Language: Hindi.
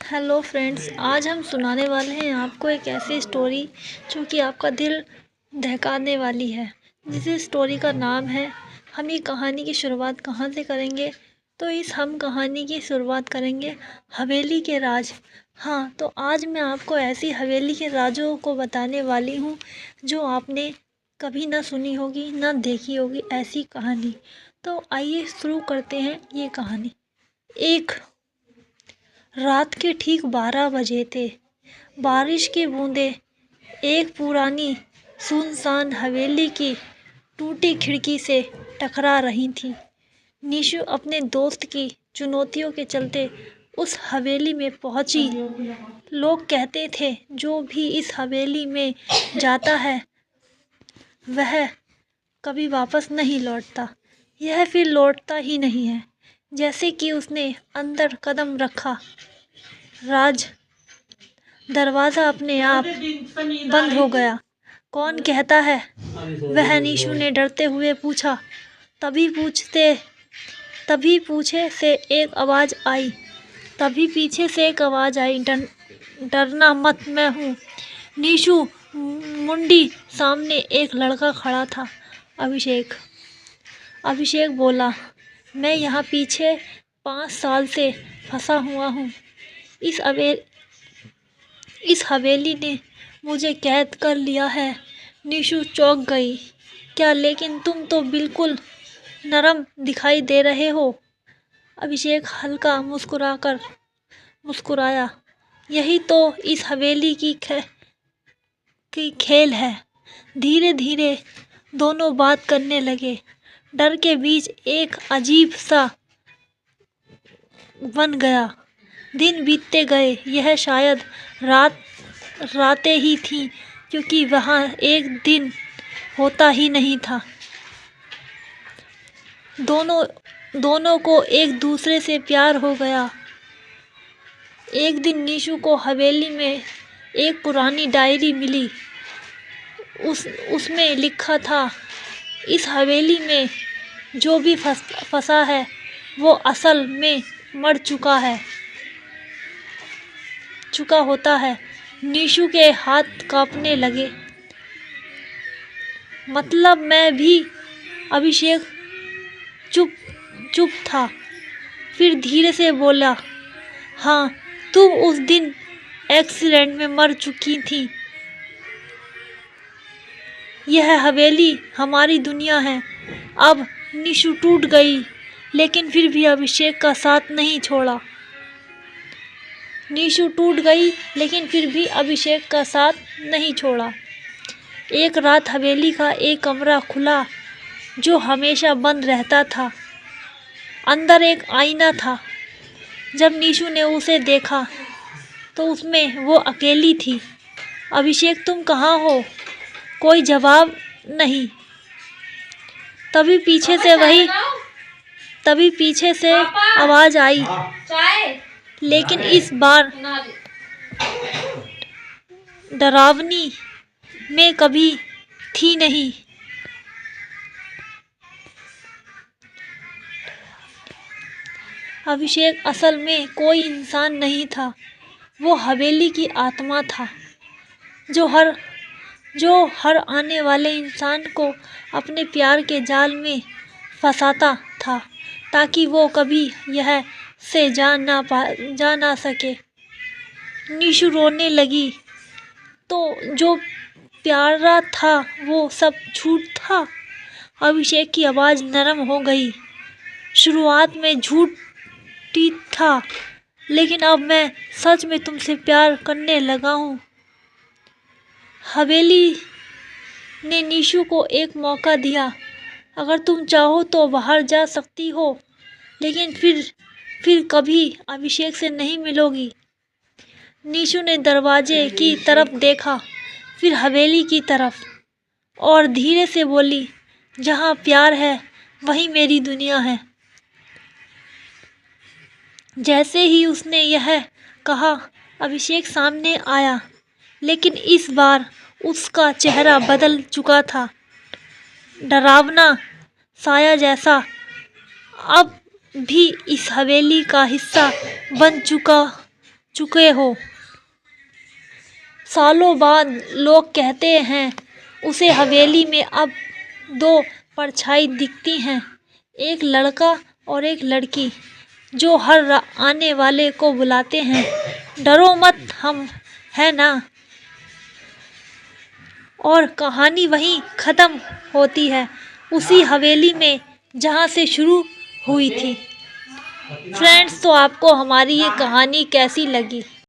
हेलो फ्रेंड्स, आज हम सुनाने वाले हैं आपको एक ऐसी स्टोरी जो कि आपका दिल दहकाने वाली है। जिस स्टोरी का नाम है हम ये कहानी की शुरुआत कहाँ से करेंगे, तो इस हम कहानी की शुरुआत करेंगे हवेली के राज। हाँ, तो आज मैं आपको ऐसी हवेली के राजों को बताने वाली हूँ जो आपने कभी ना सुनी होगी ना देखी होगी ऐसी कहानी। तो आइए शुरू करते हैं ये कहानी। एक रात के ठीक 12 बजे थे। बारिश की बूंदें एक पुरानी सुनसान हवेली की टूटी खिड़की से टकरा रही थीं। निशु अपने दोस्त की चुनौतियों के चलते उस हवेली में पहुंची। लोग कहते थे जो भी इस हवेली में जाता है वह कभी वापस नहीं लौटता। यह फिर लौटता ही नहीं है। जैसे कि उसने अंदर कदम रखा, राज दरवाज़ा अपने आप बंद हो गया। कौन कहता है? वह निशु ने डरते हुए पूछा। तभी पीछे से एक आवाज़ आई, डरना मत, मैं हूँ। निशु मुंडी सामने एक लड़का खड़ा था, अभिषेक। अभिषेक बोला, मैं यहाँ पीछे 5 साल से फंसा हुआ हूँ। इस हवेली ने मुझे कैद कर लिया है। निशु चौंक गई। क्या? लेकिन तुम तो बिल्कुल नरम दिखाई दे रहे हो। अभिषेक हल्का मुस्कुराया। यही तो इस हवेली की खेल है। धीरे धीरे दोनों बात करने लगे। डर के बीच एक अजीब सा बन गया। दिन बीतते गए। यह शायद रातें ही थीं, क्योंकि वहाँ एक दिन होता ही नहीं था। दोनों को एक दूसरे से प्यार हो गया। एक दिन निशु को हवेली में एक पुरानी डायरी मिली। उसमें लिखा था, इस हवेली में जो भी फंसा है वो असल में मर चुका होता है। निशु के हाथ कांपने लगे। मतलब मैं भी? अभिषेक चुप था, फिर धीरे से बोला, हाँ, तुम उस दिन एक्सीडेंट में मर चुकी थी। यह हवेली हमारी दुनिया है। अब निशु टूट गई, लेकिन फिर भी अभिषेक का साथ नहीं छोड़ा। निशु टूट गई, लेकिन फिर भी अभिषेक का साथ नहीं छोड़ा। एक रात हवेली का एक कमरा खुला जो हमेशा बंद रहता था। अंदर एक आईना था। जब निशु ने उसे देखा तो उसमें वो अकेली थी। अभिषेक, तुम कहाँ हो? कोई जवाब नहीं। तभी पीछे से आवाज़ आई, लेकिन इस बार डरावनी में कभी थी नहीं। अभिषेक असल में कोई इंसान नहीं था। वो हवेली की आत्मा था जो हर आने वाले इंसान को अपने प्यार के जाल में फंसाता था, ताकि वो कभी यह से जा ना सके। निशु रोने लगी। तो जो प्यारा था वो सब झूठ था। अभिषेक की आवाज़ नरम हो गई। शुरुआत में झूठी था, लेकिन अब मैं सच में तुमसे प्यार करने लगा हूँ। हवेली ने निशु को एक मौका दिया। अगर तुम चाहो तो बाहर जा सकती हो, लेकिन फिर कभी अभिषेक से नहीं मिलोगी। निशु ने दरवाजे की तरफ देखा, फिर हवेली की तरफ, और धीरे से बोली, जहाँ प्यार है वहीं मेरी दुनिया है। जैसे ही उसने यह कहा, अभिषेक सामने आया, लेकिन इस बार उसका चेहरा बदल चुका था। डरावना साया जैसा। अब भी इस हवेली का हिस्सा बन चुका चुके हो। सालों बाद लोग कहते हैं उसे हवेली में अब दो परछाई दिखती हैं, एक लड़का और एक लड़की, जो हर आने वाले को बुलाते हैं, डरो मत हम है ना। और कहानी वहीं ख़त्म होती है, उसी हवेली में जहाँ से शुरू हुई थी। फ्रेंड्स, तो आपको हमारी ये कहानी कैसी लगी?